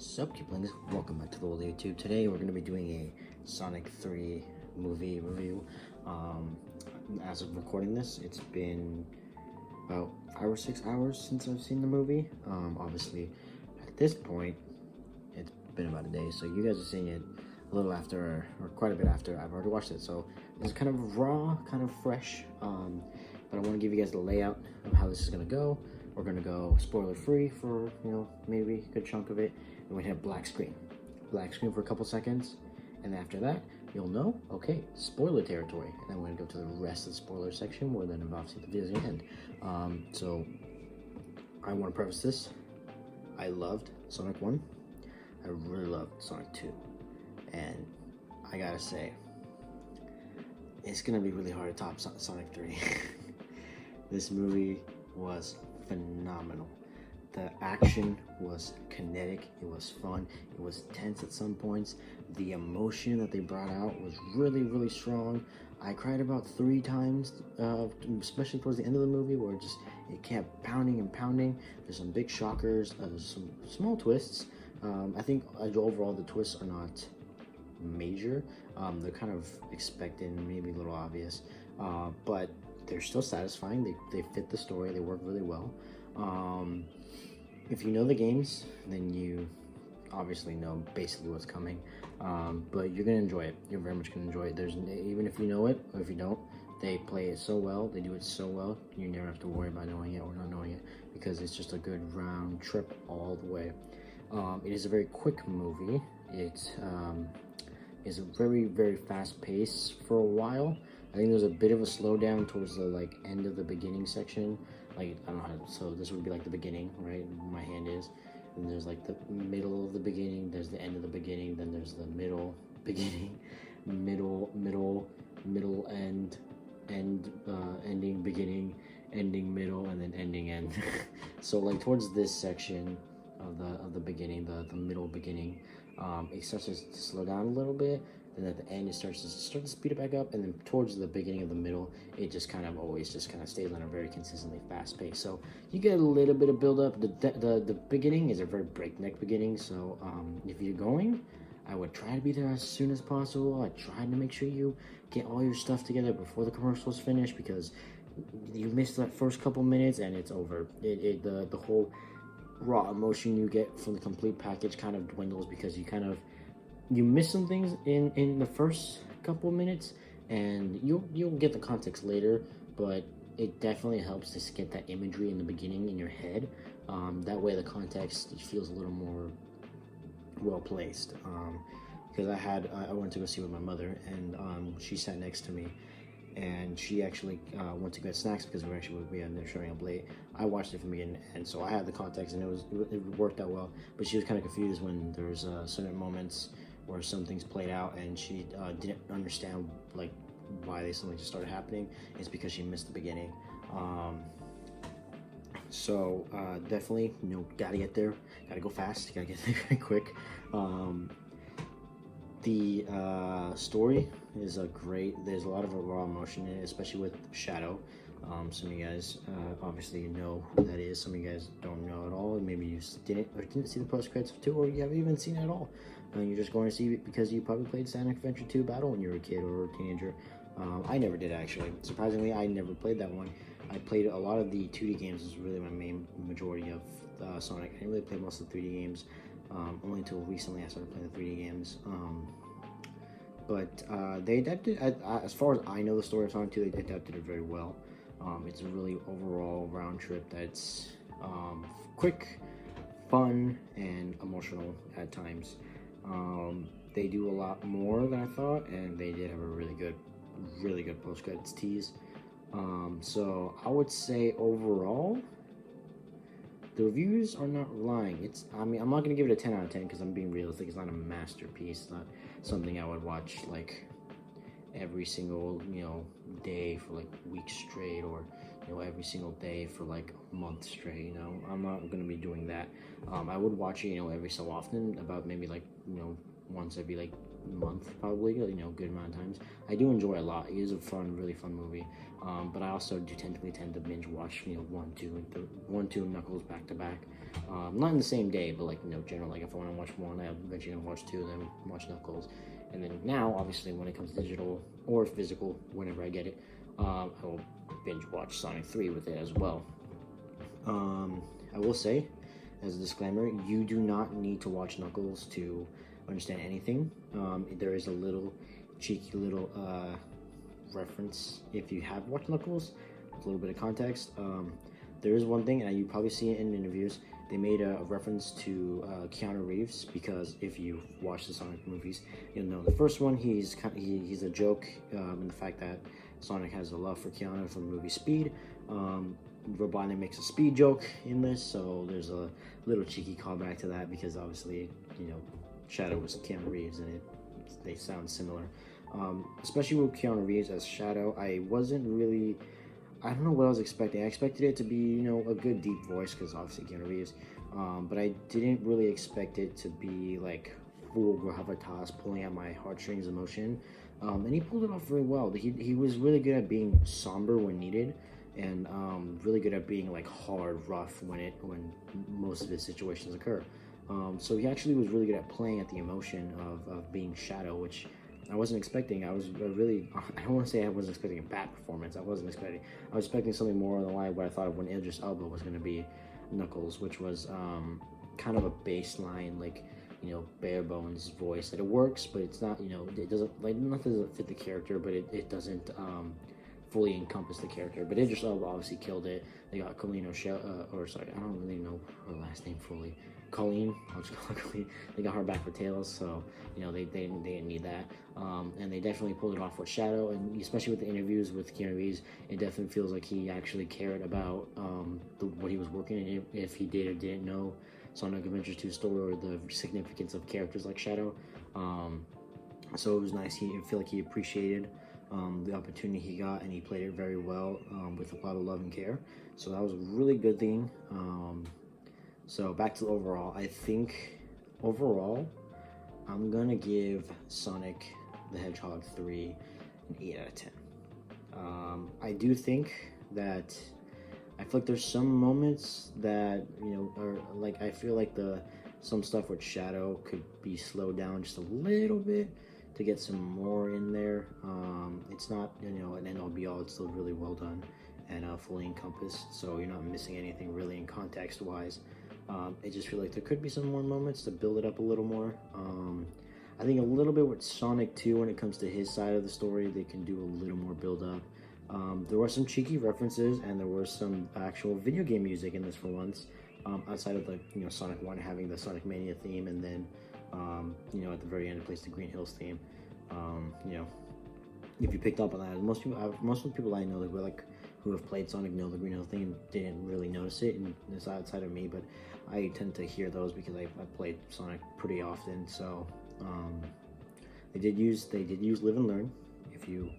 Sup, Kiplings? Welcome back to the old YouTube. Today we're going to be doing a Sonic 3 movie review. As of recording this, it's been about 5 or 6 hours since I've seen the movie. Obviously, at this point, it's been about a day, so you guys are seeing it a little after, or quite a bit after I've already watched it. So it's kind of raw, kind of fresh, but I want to give you guys the layout of how this is going to go. We're going to go spoiler-free for, maybe a good chunk of it. And we're going to have black screen for a couple seconds. And after that, you'll know, okay, spoiler territory. And then we're going to go to the rest of the spoiler section where then obviously the video's going to end. So I want to preface this. I loved Sonic 1. I really loved Sonic 2. And I gotta say, it's going to be really hard to top Sonic 3. This movie was phenomenal. The action was kinetic, it was fun, it was tense at some points. The emotion that they brought out was really strong. I cried about 3 times, especially towards the end of the movie, where it kept pounding and pounding. There's some big shockers, some small twists. I think overall the twists are not major. They're kind of expected, maybe a little obvious, but they're still satisfying. They fit the story. They work really well. If you know the games, then you obviously know basically what's coming. But you're gonna enjoy it. You're very much gonna enjoy it. Even if you know it or if you don't, they play it so well. They do it so well. You never have to worry about knowing it or not knowing it, because it's just a good round trip all the way. It is a very quick movie. It is a very fast pace for a while. I think there's a bit of a slowdown towards the end of the beginning section. I don't know how. So this would be like the beginning, right? My hand is, and there's like the middle of the beginning. There's the end of the beginning. Then there's the middle beginning, middle end, ending beginning, ending middle, and then ending end. So towards this section of the beginning, the middle beginning, it starts to slow down a little bit. Then at the end, it starts to speed it back up, and then towards the beginning of the middle, it just kind of stays on a very consistently fast pace. So you get a little bit of build up. The beginning is a very breakneck beginning. So if you're going, I would try to be there as soon as possible. I try to make sure you get all your stuff together before the commercials finish, because you miss that first couple minutes and it's over. The whole raw emotion you get from the complete package kind of dwindles, because you miss some things in the first couple of minutes, and you'll get the context later, but it definitely helps to get that imagery in the beginning in your head. That way the context feels a little more well placed. Because I went to go see with my mother, and she sat next to me, and she actually went to get snacks because we ended up showing up late. I watched it from beginning to end, so I had the context, and it worked out well. But she was kind of confused when there was certain moments where some things played out, and she didn't understand why they suddenly just started happening. It's because she missed the beginning. So definitely, gotta get there, gotta go fast, gotta get there very quick. The story is there's a lot of raw emotion in it, especially with Shadow. Some of you guys obviously know who that is. Some of you guys don't know at all. Maybe you didn't see the post credits too, or you haven't even seen it at all. You're just going to see it because you probably played Sonic Adventure 2 Battle when you were a kid or a teenager. I never did, actually. Surprisingly, I never played that one. I played a lot of the 2D games. Is really my main majority of Sonic. I didn't really play most of the 3D games. Only until recently I started playing the 3D games. But they adapted, as far as I know the story of Sonic 2, they adapted it very well. It's a really overall round trip that's quick, fun, and emotional at times. They do a lot more than I thought, and they did have a really good post-credits tease. So I would say overall, the reviews are not lying. I'm not gonna give it a 10 out of 10 because I'm being realistic. It's not a masterpiece. It's not something I would watch every single day for weeks straight, or every single day for a month straight. I'm not gonna be doing that. I would watch it every so often, about maybe once every month, probably, you know, a good amount of times. I do enjoy it a lot. It is a fun, really fun movie. But I also do tend to binge watch, you know, 1, 2 Knuckles back to back. Not in the same day, but like, you know, generally, like if I want to watch one, I'm eventually gonna watch two, then watch Knuckles. And then now, obviously, when it comes to digital or physical, whenever I get it, I will binge watch Sonic 3 with it as well. I will say, as a disclaimer, you do not need to watch Knuckles to understand anything. There is a little cheeky little reference if you have watched Knuckles, with a little bit of context. There is one thing, and you probably see it in interviews. They made a reference to Keanu Reeves, because if you watch the Sonic movies, you'll know the first one, he's a joke in the fact that Sonic has a love for Keanu from the movie Speed. Robotnik makes a speed joke in this, so there's a little cheeky callback to that, because obviously, you know, Shadow was Keanu Reeves and they sound similar. Especially with Keanu Reeves as Shadow, I don't know what I was expecting. I expected it to be, you know, a good deep voice, because obviously Keanu Reeves, but I didn't really expect it to be like full gravitas, pulling at my heartstrings emotion, and he pulled it off very well. He was really good at being somber when needed, and really good at being like hard, rough when most of his situations occur. So he actually was really good at playing at the emotion of being Shadow, which I wasn't expecting. I don't want to say I wasn't expecting a bad performance. I was expecting something more on the line what I thought of when Idris Elba was going to be Knuckles, which was kind of a baseline, like, you know, bare bones voice that it works, but it's not, you know, it doesn't, like, nothing doesn't fit the character, but it doesn't fully encompass the character. But Idris Elba obviously killed it. They got Colleen I don't really know her last name fully. Colleen, I'll just call her Colleen. They got her back for Tails, so, you know, they didn't need that. And they definitely pulled it off with Shadow, and especially with the interviews with Keanu Reeves, it definitely feels like he actually cared about what he was working in, if he did or didn't know Sonic Adventure 2 story or the significance of characters like Shadow. So it was nice. I feel like he appreciated the opportunity he got, and he played it very well, with a lot of love and care. So that was a really good thing. So back to the overall. I think overall, I'm gonna give Sonic the Hedgehog 3 an 8 out of 10. I do think that I feel like there's some moments that, you know, are like, I feel like some stuff with Shadow could be slowed down just a little bit to get some more in there. It's not, you know, an end-all be-all. It's still really well done and fully encompassed, so you're not missing anything really in context-wise. I just feel like there could be some more moments to build it up a little more. I think a little bit with Sonic 2, when it comes to his side of the story, they can do a little more build-up. There were some cheeky references, and there was some actual video game music in this for once, outside of the, you know, Sonic 1 having the Sonic Mania theme, and then you know, at the very end it plays the Green Hills theme. You know, if you picked up on that, most of the people I know that were like, who have played Sonic know the Green Hills theme, didn't really notice it, and it's outside of me, but I tend to hear those because I played Sonic pretty often. So they did use Live and Learn, if you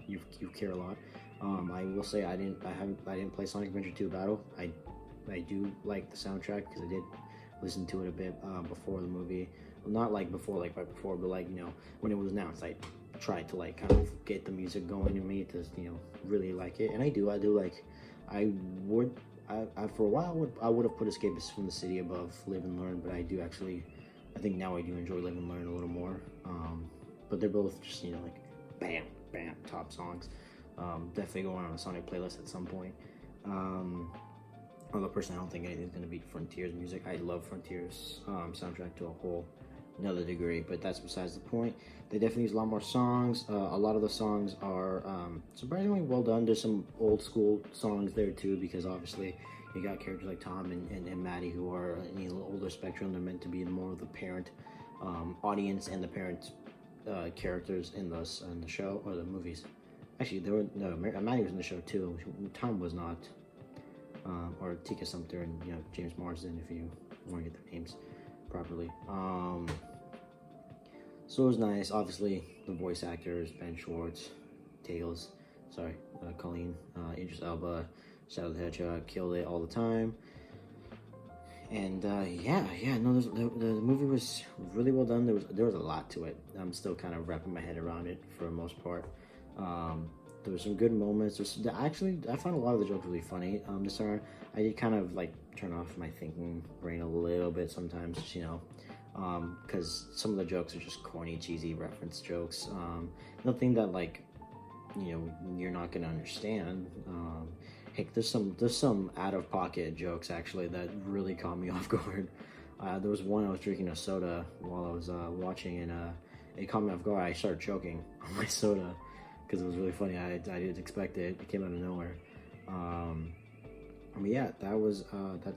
care a lot. I will say I didn't play Sonic Adventure 2 Battle. I do like the soundtrack, because I did listen to it a bit before the movie. Well, not like before, like right before, but like, you know, when it was announced, I tried to like kind of get the music going in me to, you know, really like it. And I do like, I for a while I would have put Escapists from the City above Live and Learn, but I think now I do enjoy Live and Learn a little more. But they're both just, you know, like bam top songs. Definitely going on a Sonic playlist at some point. Although personally, I don't think anything's gonna beat Frontier's music. I love Frontier's soundtrack to a whole another degree, but that's besides the point. They definitely use a lot more songs. A lot of the songs are surprisingly well done. There's some old school songs there too, because obviously you got characters like Tom and Maddie, who are in a little older spectrum. They're meant to be more of the parent audience and the parent characters in the show or the movies. Actually, Maddie was in the show too. Tom was not. Or Tika Sumpter and, you know, James Marsden, if you want to get their names properly. So it was nice. Obviously, the voice actors, Ben Schwartz, Colleen, Idris Elba, Shadow the Hedgehog, killed it all the time. And yeah, no, the movie was really well done. There was a lot to it. I'm still kind of wrapping my head around it for the most part. There were some good moments. Actually, I found a lot of the jokes really funny. This time I did kind of like turn off my thinking brain a little bit sometimes, because some of the jokes are just corny, cheesy reference jokes. Nothing that like you're not gonna understand. Heck, there's some out of pocket jokes actually that really caught me off guard. There was one I was drinking a soda while I was watching, and it caught me off guard. I started choking on my soda because it was really funny. I didn't expect it. It came out of nowhere. But yeah, that was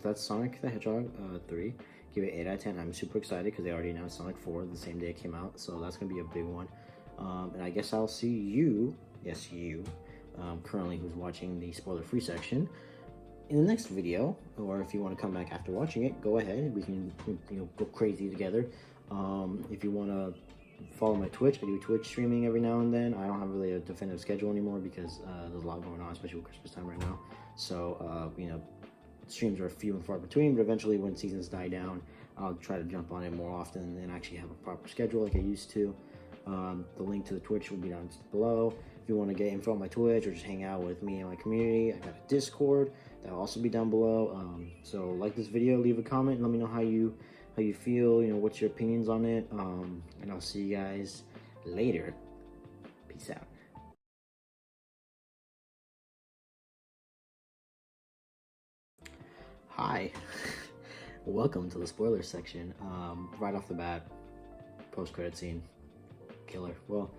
that's Sonic the Hedgehog 3. Give it 8 out of 10. I'm super excited because they already announced Sonic 4 the same day it came out, so that's gonna be a big one. And I guess I'll see you, yes you, currently who's watching the spoiler-free section, in the next video. Or if you want to come back after watching it, go ahead. We can go crazy together. If you want to follow my Twitch, I do Twitch streaming every now and then. I don't have really a definitive schedule anymore because there's a lot going on, especially with Christmas time right now. So streams are few and far between, but eventually when seasons die down, I'll try to jump on it more often and actually have a proper schedule like I used to. The link to the Twitch will be down below. If you want to get info on my Twitch or just hang out with me and my community, I got a Discord that'll also be down below. So like this video, leave a comment, and let me know how you feel. What's your opinions on it. And I'll see you guys later. Peace out. Hi. Welcome to the spoiler section. Right off the bat, post-credit scene. Killer. Well,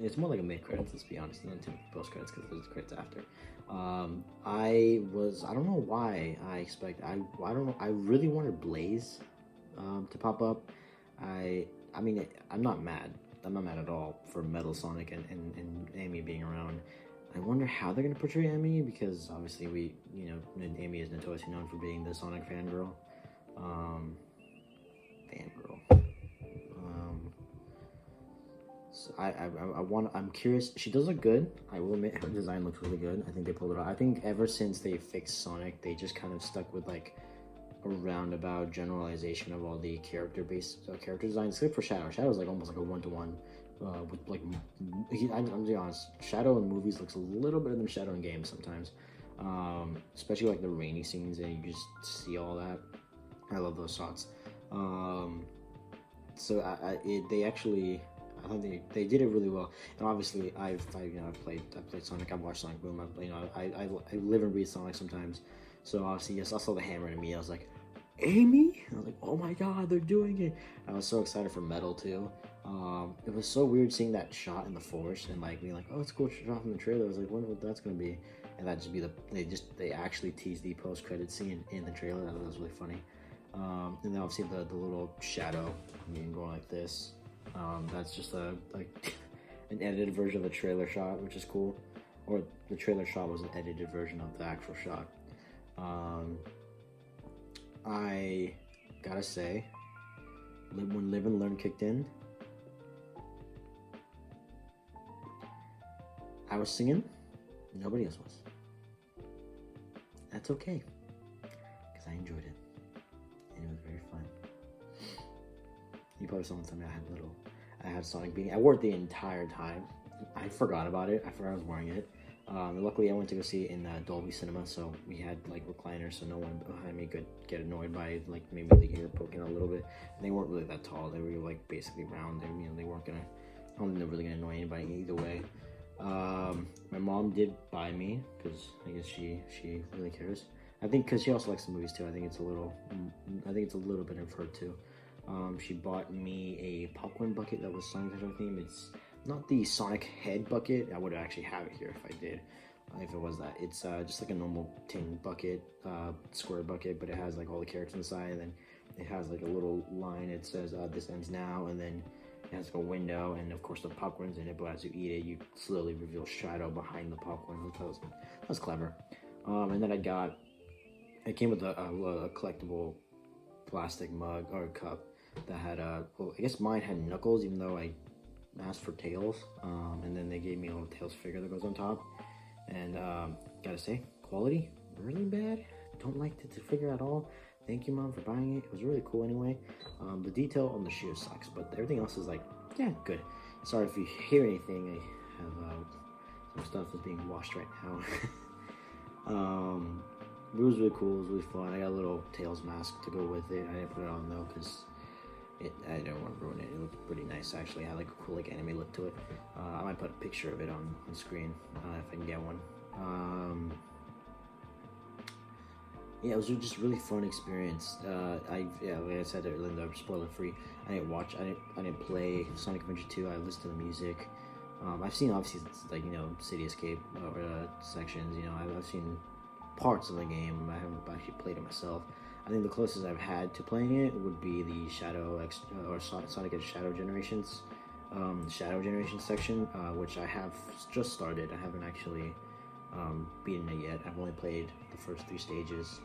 it's more like a mid-credits, let's be honest, not too many post-credits because there's credits after. I don't know why I don't know, I really wanted Blaze to pop up. I mean, I'm not mad at all for Metal Sonic and Amy being around. I wonder how they're gonna portray Amy, because obviously Amy is notoriously known for being the Sonic fangirl. So I'm curious. She does look good. I will admit her design looks really good. I think they pulled it off. I think ever since they fixed Sonic, they just kind of stuck with like a roundabout generalization of all the character-based character designs, except for Shadow. Shadow's like almost like a one-to-one. With like, I'm gonna be honest, Shadow in movies looks a little better than Shadow in games sometimes. Especially like the rainy scenes, and you just see all that. I love those shots. So they actually, I think they did it really well. And obviously, I've played Sonic. I've watched Sonic Boom. I live and breathe Sonic sometimes. So obviously, yes, I saw the hammer in me. I was like, Amy? I was like, oh my god, they're doing it. I was so excited for Metal too. It was so weird seeing that shot in the forest and like being like, oh, it's a cool shot from the trailer. I was like, wonder what that's gonna be. And that just be they actually teased the post-credit scene in the trailer. I thought that was really funny. And then obviously the little shadow, going like this. That's just an edited version of the trailer shot, which is cool. Or the trailer shot was an edited version of the actual shot. I gotta say, when Live and Learn kicked in, I was singing, nobody else was. That's okay, because I enjoyed it, and it was very fun. You probably saw something I had Sonic beanie. I wore it the entire time. I forgot about it. I forgot I was wearing it. Luckily, I went to go see it in Dolby Cinema, so we had like recliners, so no one behind me could get annoyed by like maybe the ear poking out a little bit. And they weren't really that tall; they were like basically round. They weren't gonna. I don't think they're really gonna annoy anybody either way. My mom did buy me because I guess she really cares. I think because she also likes the movies too. I think it's a little bit of her too. She bought me a popcorn bucket that was Sonic the Hedgehog theme. It's not the Sonic head bucket. I would actually have it here if I did, if it was that. It's just like a normal tin bucket, square bucket, but it has like all the characters inside, and then it has like a little line. It says this ends now, and then it has like a window, and of course the popcorn's in it. But as you eat it, you slowly reveal Shadow behind the popcorn. That was clever. And then it came with a collectible plastic mug or cup that had well, I guess mine had Knuckles, even though I asked for Tails. And then they gave me a little Tails figure that goes on top. And gotta say, quality really bad. Don't like the figure at all. thank you, Mom, for buying it. It was really cool anyway. The detail on the shoe sucks, but everything else is like, yeah, good. Sorry if you hear anything. I have some stuff that's being washed right now. It was really cool. It was really fun. I got a little Tails mask to go with it. I didn't put it on though because I don't want to ruin it. It looked pretty nice actually. It had like a cool like anime look to it. I might put a picture of it on screen if I can get one. Yeah, it was just a really fun experience. Like I said earlier, spoiler free. I didn't play Sonic Adventure 2. I listened to the music. I've seen obviously like City Escape sections. I've seen parts of the game. I haven't actually played it myself. I think the closest I've had to playing it would be the Sonic X Shadow Generations, Shadow Generation section, which I have just started. I haven't actually beaten it yet. I've only played the first 3 stages.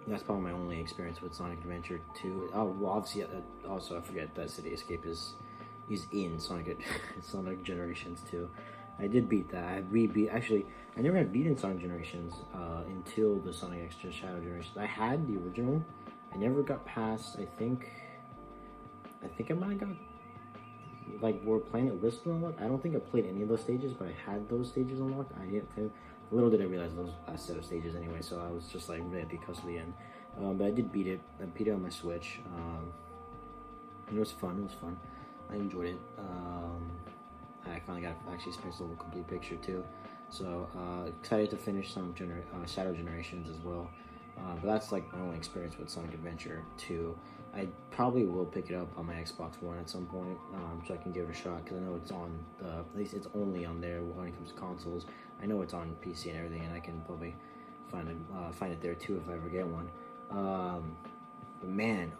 That's probably my only experience with Sonic Adventure 2. Oh, well, obviously, also I forget that City Escape is in Sonic Generations 2. I did beat that. I never had beaten Sonic Generations until the Sonic X Shadow Generations. I had the original. I never got past. I think I might have got like we're playing it listed unlocked. I don't think I played any of those stages, but I had those stages unlocked. I didn't play. Little did I realize those last set of stages anyway. So I was just like really because of the end. But I did beat it. I beat it on my Switch. It was fun. It was fun. I enjoyed it. I finally got actually experience the whole complete picture too. So excited to finish some Shadow Generations as well. But that's like my only experience with Sonic Adventure 2. I probably will pick it up on my Xbox One at some point, so I can give it a shot, because I know it's on at least it's only on there when it comes to consoles. I know it's on PC and everything, and I can probably find it there too if I ever get one. But man,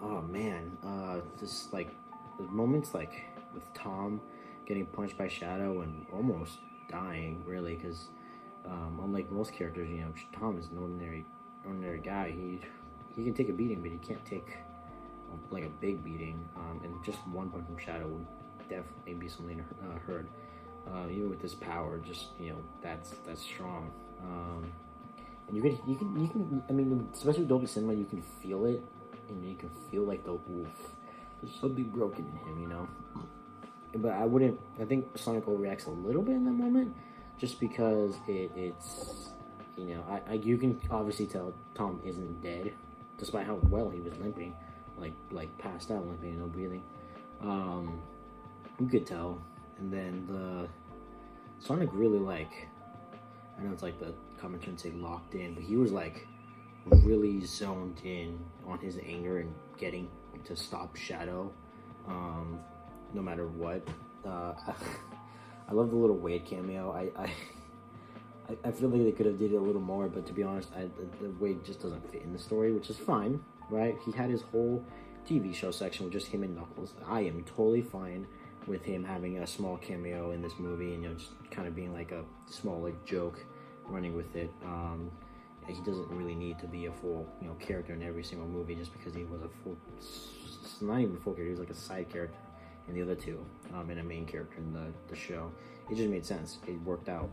just like the moments like with Tom getting punched by Shadow and almost dying, really, because unlike most characters, Tom is an ordinary guy. He can take a beating, but he can't take like a big beating, and just one punch from Shadow would definitely be something to hurt. Even with this power, just that's strong. And you can. I mean, especially with Dolby Cinema, you can feel it, and you can feel like the oof. There's something broken in him, But I think Sonic overreacts a little bit in that moment, just because it's. You can obviously tell Tom isn't dead, despite how well he was limping, like passed out, limping, no breathing. You could tell, and then the Sonic really I know it's like the commentary say locked in, but he was like really zoned in on his anger and getting to stop Shadow, no matter what. I love the little Wade cameo. I feel like they could have did it a little more, but to be honest, the Wade just doesn't fit in the story, which is fine, right? He had his whole TV show section with just him and Knuckles. I am totally fine with him having a small cameo in this movie, and just kind of being like a small joke running with it. He doesn't really need to be a full character in every single movie just because he was not even a full character. He was like a side character in the other two, and a main character in the show. It just made sense. It worked out.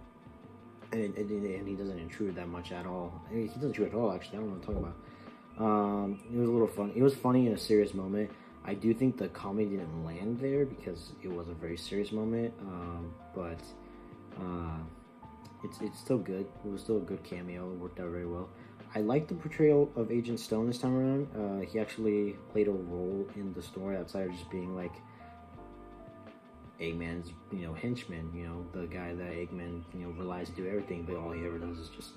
And he doesn't intrude that much at all. I mean, he doesn't intrude at all, actually. I don't know what I'm talking about. It was a little fun. It was funny in a serious moment. I do think the comedy didn't land there because it was a very serious moment. But it's still good. It was still a good cameo. It worked out very well. I liked the portrayal of Agent Stone this time around. He actually played a role in the story outside of just being like Eggman's, henchman, the guy that Eggman, relies to do everything, but all he ever does is just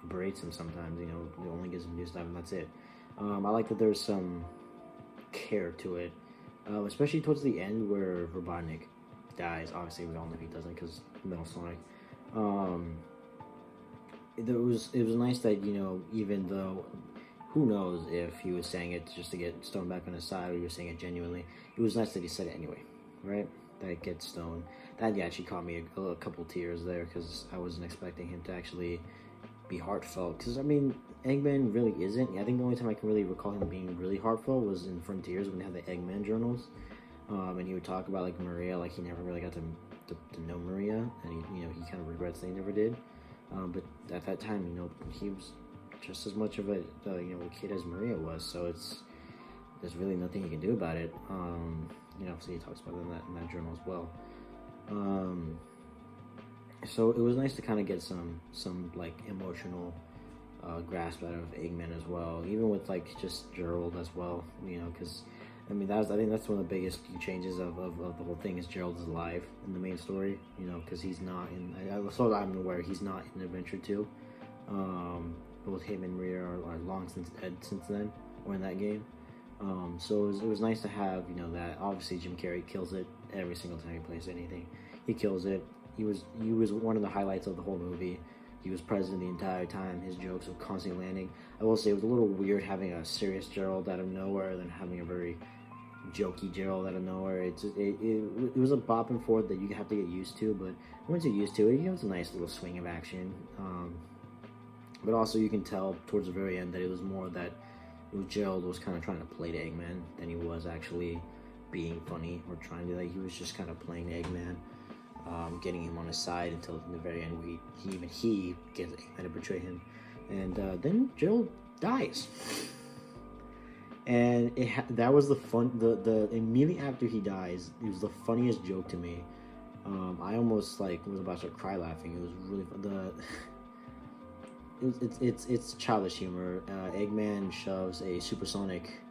berates him sometimes, he only gives him new stuff and that's it. I like that there's some care to it, especially towards the end where Robotnik dies. Obviously, we all know he doesn't because Metal Sonic. It was nice that, even though, who knows if he was saying it just to get Stone back on his side or he was saying it genuinely, it was nice that he said it anyway. Right, that gets Stone. That actually caught me a couple tears there because I wasn't expecting him to actually be heartfelt. Because I mean, Eggman really isn't. I think the only time I can really recall him being really heartfelt was in Frontiers when they had the Eggman journals, and he would talk about Maria, he never really got to know Maria, and he kind of regrets they never did. But at that time, he was just as much of a kid as Maria was. So there's really nothing he can do about it. So he talks about it in that journal as well. So it was nice to kind of get some like emotional grasp out of Eggman as well, even with like just Gerald as well. Because I think that's one of the biggest changes of the whole thing is Gerald is alive in the main story. Because he's not in. So I'm aware he's not in Adventure 2. Both him and Maria are long since dead since then, or in that game. So it was nice to have that. Obviously Jim Carrey kills it every single time he plays anything. He kills it. He was one of the highlights of the whole movie. He was present the entire time. His jokes were constantly landing. I will say it was a little weird having a serious Gerald out of nowhere than having a very jokey Gerald out of nowhere. It was a bop and forth that you have to get used to, but once you're used to it, it's a nice little swing of action. But also you can tell towards the very end that it was more that Gerald was kind of trying to play to Eggman than he was actually being funny or trying to, he was just kind of playing Eggman, getting him on his side until the very end where he gets Eggman to betray him. And then Gerald dies. And that was the immediately after he dies, it was the funniest joke to me. I almost was about to cry laughing. It was really fun. It's childish humor. Eggman shoves a supersonic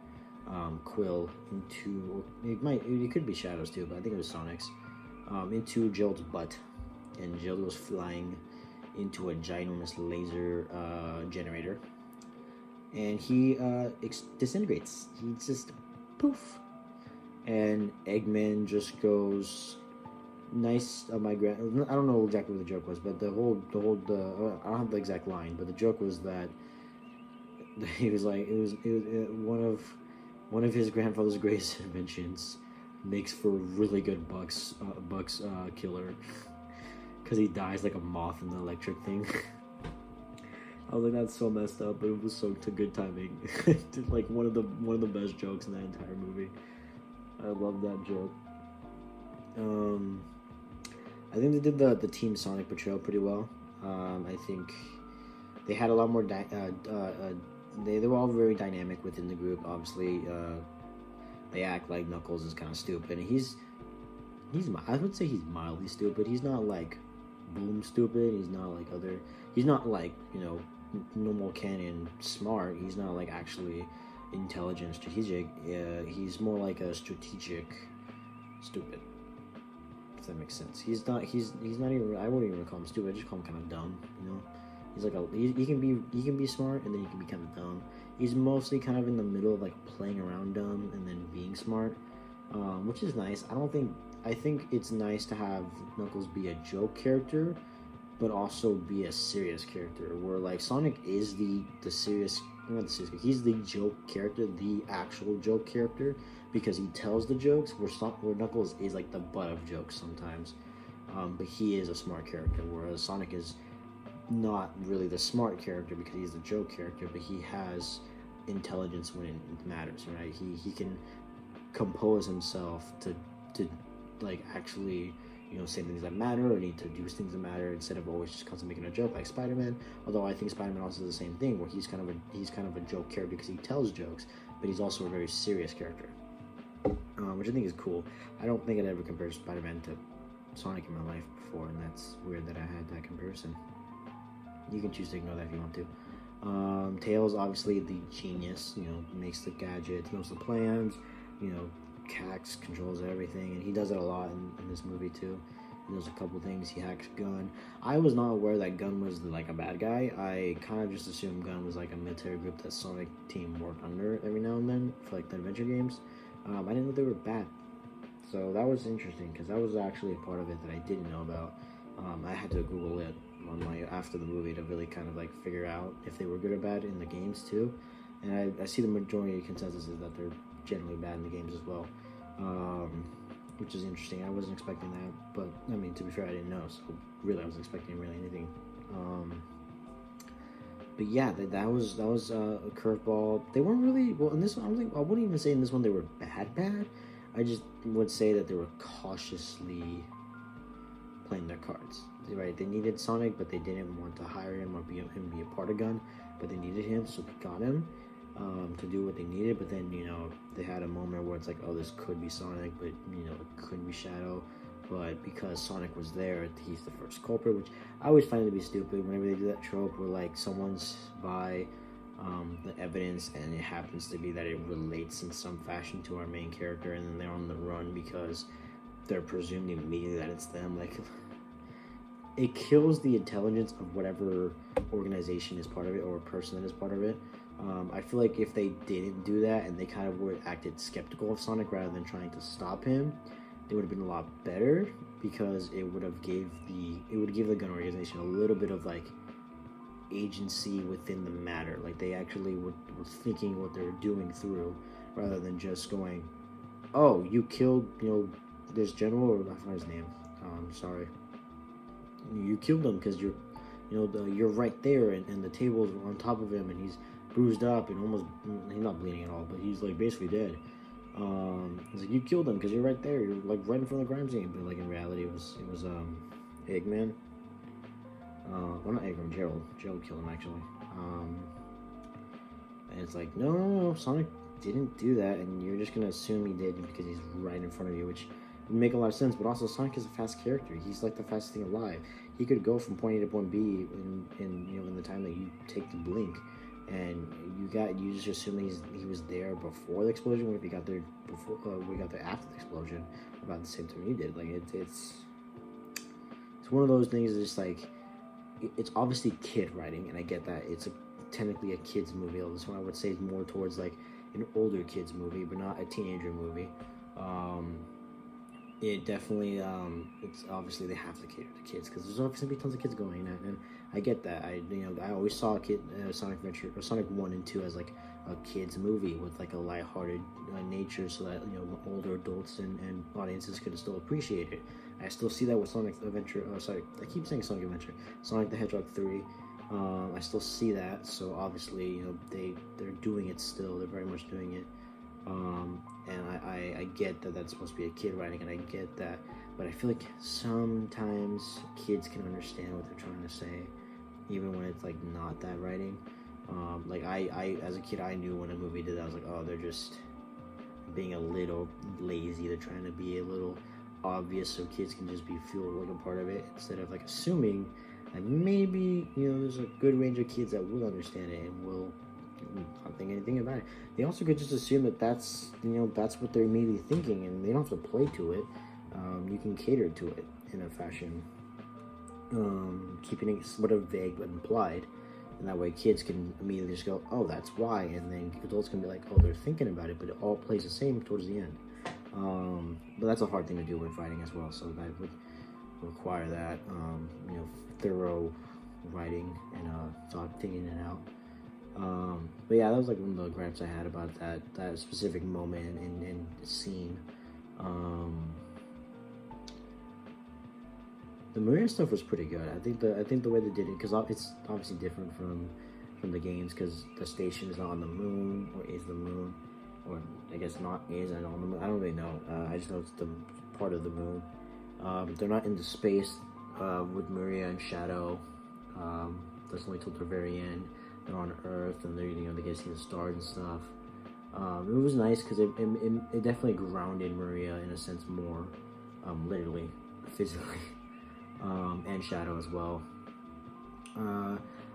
quill into it could be Shadow's too, but I think it was Sonic's into Gerald's butt, and Gerald was flying into a ginormous laser generator, and he disintegrates. He just poof, and Eggman just goes. Nice I don't know exactly what the joke was, but the whole I don't have the exact line, but the joke was that he was like it was one of his grandfather's greatest inventions makes for a really good Bugs killer because he dies like a moth in the electric thing. I was like, that's so messed up, but it was so good timing. Like one of the best jokes in that entire movie. I love that joke. I think they did the Team Sonic portrayal pretty well. I think they had a lot more. They were all very dynamic within the group. Obviously, they act like Knuckles is kind of stupid. He's I would say he's mildly stupid. He's not like boom stupid. He's not like other. He's not like normal canon smart. He's not like actually intelligent, strategic. He's more like a strategic stupid. If that makes sense. He's not even. I wouldn't even call him stupid. I just call him kind of dumb. He's like he can be smart and then he can be kind of dumb. He's mostly kind of in the middle of like playing around dumb and then being smart, which is nice. I think it's nice to have Knuckles be a joke character, but also be a serious character. Where like Sonic is the serious, not the serious. He's the joke character, the actual joke character, because he tells the jokes. Where Knuckles is like the butt of jokes sometimes, but he is a smart character. Whereas Sonic is not really the smart character because he's the joke character, but he has intelligence when it matters, right? He can compose himself to like actually say things that matter or need to do things that matter instead of always just constantly making a joke like Spider-Man. Although I think Spider-Man also does the same thing where he's kind of a joke character because he tells jokes, but he's also a very serious character, which I think is cool. I don't think I'd ever compare Spider-Man to Sonic in my life before, and that's weird that I had that comparison. You can choose to ignore that if you want to. Tails, obviously the genius, makes the gadgets, knows the plans, hacks, controls everything, and he does it a lot in this movie too. He does a couple things. He hacks Gun. I was not aware that Gun was like a bad guy. I kind of just assumed Gun was like a military group that Sonic team worked under every now and then for like the adventure games. I didn't know they were bad. So that was interesting because that was actually a part of it that I didn't know about. I had to Google it after the movie to really kind of like figure out if they were good or bad in the games too. And I see the majority of consensus is that they're generally bad in the games as well, which is interesting. I wasn't expecting that, but I mean, to be fair, I didn't know, so really I wasn't expecting really anything. But yeah, that was a curveball. They weren't really well in this one. I wouldn't even say in this one they were bad. I just would say that they were cautiously playing their cards. Right? They needed Sonic, but they didn't want to hire him or be a part of Gun. But but they needed him, so they got him to do what they needed. But then, you know, they had a moment where it's like, oh, this could be Sonic, but, you know, it could be Shadow. But because Sonic was there, he's the first culprit, which I always find it to be stupid whenever they do that trope where, like, someone's by the evidence and it happens to be that it relates in some fashion to our main character, and then they're on the run because they're presumed immediately that it's them. Like, it kills the intelligence of whatever organization is part of it or person that is part of it. I feel like if they didn't do that and they kind of acted skeptical of Sonic rather than trying to stop him, it would have been a lot better, because it would give the gun organization a little bit of like agency within the matter. Like, they actually were thinking what they were doing through, rather than just going, oh, you killed, you know, this general, or I forgot his name. Sorry. You killed him because you're right there, and the table's on top of him, and he's bruised up and almost, he's not bleeding at all, but he's like basically dead. It's like, you killed him because you're right there. You're like right in front of the crime scene. But like in reality, it was Eggman. Well, not Eggman, Gerald. Gerald killed him actually. And it's like, no, Sonic didn't do that, and you're just gonna assume he did because he's right in front of you, which would make a lot of sense. But also, Sonic is a fast character. He's like the fastest thing alive. He could go from point A to point B in the time that you take to blink. And you just assume he was there before the explosion. What if he got there before? We got there after the explosion, about the same time you did. Like, it's one of those things. That's just like, it's obviously kid writing, and I get that it's technically a kids movie. This one I would say is more towards like an older kids movie, but not a teenager movie. It definitely, it's obviously they have to cater to kids, because there's obviously gonna be tons of kids going, and I get that. I always saw Sonic Adventure, or Sonic 1 and 2 as like a kids movie with like a lighthearted nature, so that, you know, older adults and audiences could still appreciate it. I still see that with Sonic Adventure. I keep saying Sonic Adventure, Sonic the Hedgehog 3. I still see that, so obviously, you know, they're doing it still. They're very much doing it. And I get that that's supposed to be a kid writing, and I get that, but I feel like sometimes kids can understand what they're trying to say, even when it's like not that writing. Like I as a kid, I knew when a movie did that, I was like, oh, they're just being a little lazy. They're trying to be a little obvious so kids can just feel like a part of it, instead of like assuming that maybe, you know, there's a good range of kids that will understand it and will not think anything about it. They also could just assume that that's what they're immediately thinking, and they don't have to play to it. You can cater to it in a fashion, keeping it sort of vague but implied, and that way kids can immediately just go, oh, that's why, and then adults can be like, oh, they're thinking about it, but it all plays the same towards the end. But that's a hard thing to do when writing as well, so that would require that, you know, thorough writing and thinking it out. But yeah, that was like one of the gripes I had about that specific moment in the scene. The Maria stuff was pretty good. I think the way they did it, because it's obviously different from the games, because the station is not on the moon, or is the moon, or I guess not is and on the moon. I don't really know. I just know it's the part of the moon. They're not into space with Maria and Shadow. That's only till the very end. They're on Earth, and they get to see the stars and stuff. It was nice because it definitely grounded Maria in a sense more, literally, physically, and Shadow as well.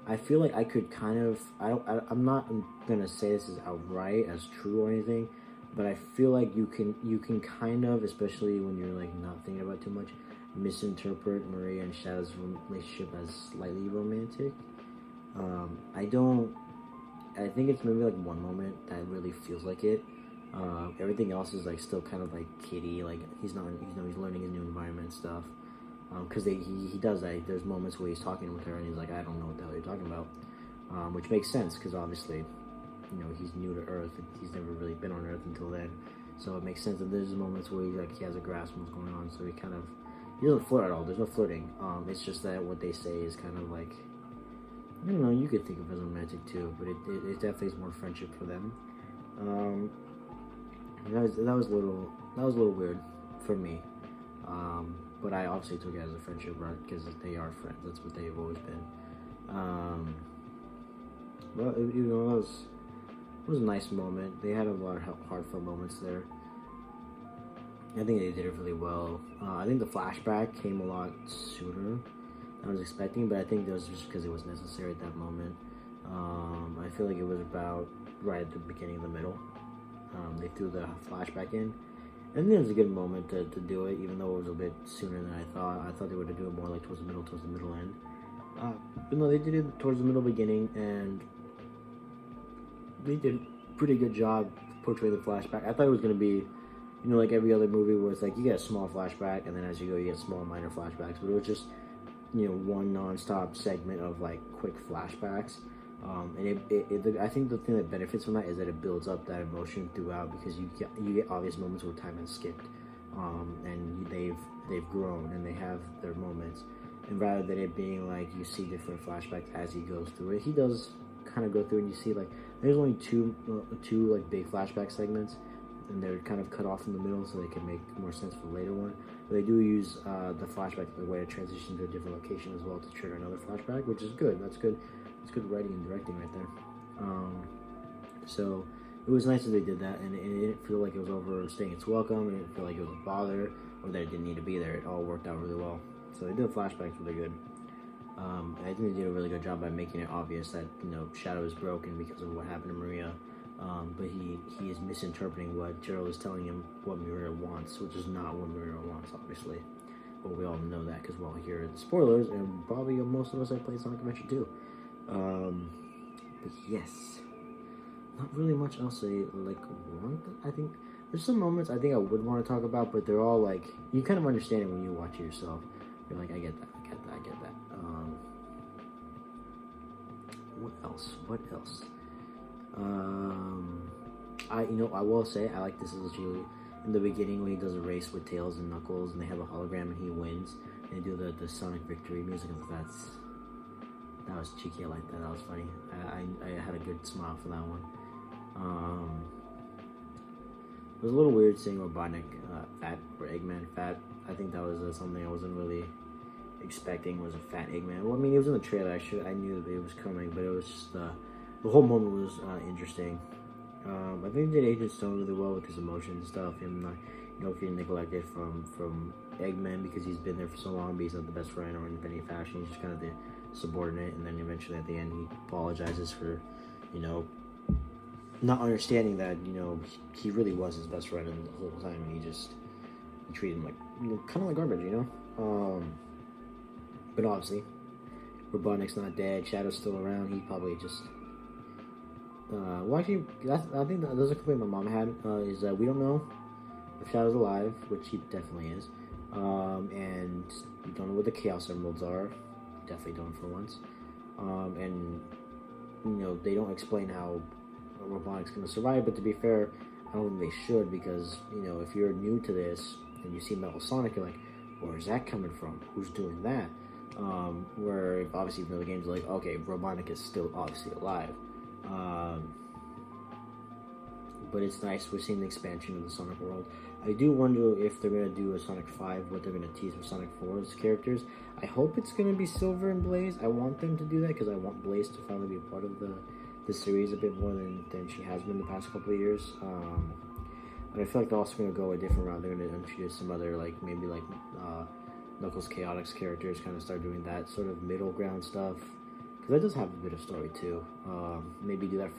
I feel like I could kind of, I'm not gonna say this is outright as true or anything, but I feel like you can kind of, especially when you're like not thinking about it too much, misinterpret Maria and Shadow's relationship as slightly romantic. I think it's maybe like one moment that really feels like it. Everything else is like still kind of like kiddie, like he's learning his new environment and stuff. Because he does that. There's moments where he's talking with her and he's like, I don't know what the hell you're talking about, which makes sense because obviously, you know, he's new to Earth and he's never really been on Earth until then. So it makes sense that there's moments where he has a grasp of what's going on. So he doesn't flirt at all. There's no flirting. It's just that what they say is kind of like, I don't know, you could think of it as romantic too, but it definitely is more friendship for them. That was a little weird for me. But I obviously took it as a friendship, right? Because they are friends. That's what they've always been. Well, it was a nice moment. They had a lot of heartfelt moments there. I think they did it really well. I think the flashback came a lot sooner than I was expecting, but I think that was just because it was necessary at that moment. I feel like it was about right at the beginning of the middle. They threw the flashback in, and then it was a good moment to do it, even though it was a bit sooner than I thought. I thought they would do it more like towards the middle end. But no, they did it towards the middle beginning, and they did a pretty good job portraying the flashback. I thought it was going to be, like every other movie where it's like you get a small flashback, and then as you go, you get small minor flashbacks. But it was just, one non-stop segment of like quick flashbacks. And I think the thing that benefits from that is that it builds up that emotion throughout, because you get obvious moments where time has skipped, and they've grown and they have their moments. And rather than it being like you see different flashbacks as he goes through it, he does kind of go through, and you see like there's only two like big flashback segments, and they're kind of cut off in the middle so they can make more sense for the later one. But they do use the flashback as a way to transition to a different location as well to trigger another flashback, which is good. That's good. It's good writing and directing right there. So it was nice that they did that, and it didn't feel like it was overstaying its welcome. It didn't feel like it was a bother or that it didn't need to be there. It all worked out really well. So they did flashbacks really good. I think they did a really good job by making it obvious that Shadow is broken because of what happened to Maria. But he is misinterpreting what Gerald is telling him what Maria wants, which is not what Maria wants, obviously. But we all know that because we're all here at the spoilers, and probably most of us have played Sonic Adventure 2. But yes, not really much else I want. I think there's some moments I think I would want to talk about, but they're all like, you kind of understand it when you watch it yourself. You're like, I get that. What else? I will say I like this little Julie in the beginning when he does a race with Tails and Knuckles, and they have a hologram and he wins. And they do the Sonic Victory music, and that was cheeky. I like that. That was funny. I had a good smile for that one. It was a little weird seeing Robotnik fat, or Eggman fat. I think that was something I wasn't really expecting, was a fat Eggman. Well, I mean, it was in the trailer. I knew that it was coming, but it was just the whole moment was interesting. I think they did Agent Stone really well with his emotions and stuff. Him not, feeling neglected from Eggman because he's been there for so long, but he's not the best friend or in any fashion. He's just kind of the subordinate, and then eventually at the end he apologizes for, not understanding that, he really was his best friend and the whole time, and he treated him like, kind of like garbage, But obviously, Robotnik's not dead. Shadow's still around. He probably just. Actually, I think that there's a complaint my mom had is that we don't know if Shadow's alive, which he definitely is, and we don't know what the Chaos Emeralds are. Definitely don't for once, and they don't explain how Robotnik's going to survive. But to be fair, I don't think they should, because if you're new to this and you see Metal Sonic, you're like, where's that coming from? Who's doing that? Where obviously the game's like, okay, Robotnik is still obviously alive. But it's nice we're seeing the expansion of the Sonic world. I do wonder if they're going to do a Sonic 5, what they're going to tease for Sonic 4's characters. I hope it's going to be Silver and Blaze. I want them to do that because I want Blaze to finally be a part of the series a bit more than she has been the past couple of years. But I feel like they're also going to go a different route. They're going to introduce some other, maybe Knuckles Chaotix characters, kind of start doing that sort of middle ground stuff. Because that does have a bit of story too. Maybe do that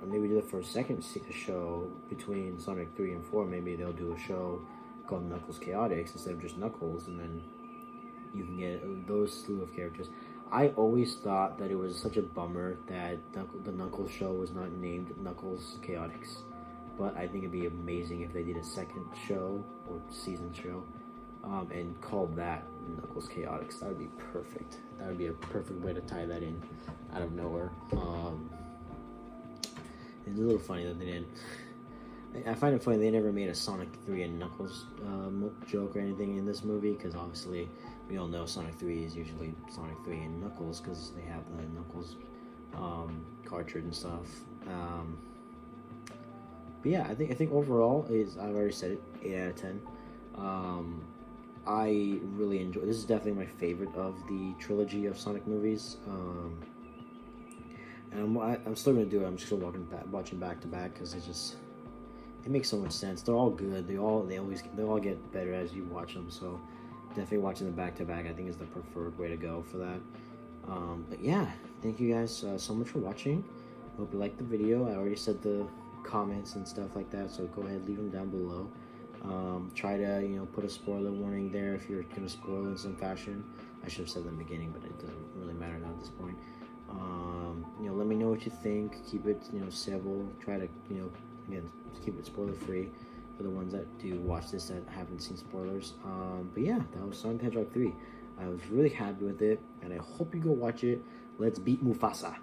maybe do that for a second show between Sonic 3 and 4. Maybe they'll do a show called Knuckles Chaotix instead of just Knuckles, and then you can get those slew of characters. I always thought that it was such a bummer that the Knuckles show was not named Knuckles Chaotix. But I think it'd be amazing if they did a second show or season show and called that Knuckles Chaotix. That would be perfect. That would be a perfect way to tie that in out of nowhere. It's a little funny that they didn't. I find it funny they never made a Sonic 3 and Knuckles joke or anything in this movie, because obviously we all know Sonic 3 is usually Sonic 3 and Knuckles because they have the Knuckles cartridge and stuff. But yeah, I think overall I've already said it, 8 out of 10. I really enjoy. This is definitely my favorite of the trilogy of Sonic movies. and I'm still gonna do it. I'm just gonna watching back to back because it makes so much sense. They're all good. They all get better as you watch them. So definitely watching them back to back, I think, is the preferred way to go for that. But yeah, thank you guys so much for watching. Hope you liked the video. I already said the comments and stuff like that, so go ahead, leave them down below. Try to put a spoiler warning there if you're gonna spoil in some fashion. I should have said that in the beginning, but it doesn't really matter now at this point. Let me know what you think. Keep it civil. Try to again, keep it spoiler free for the ones that do watch this that haven't seen spoilers. But yeah, that was Sonic the Hedgehog 3. I was really happy with it, and I hope you go watch it. Let's beat Mufasa.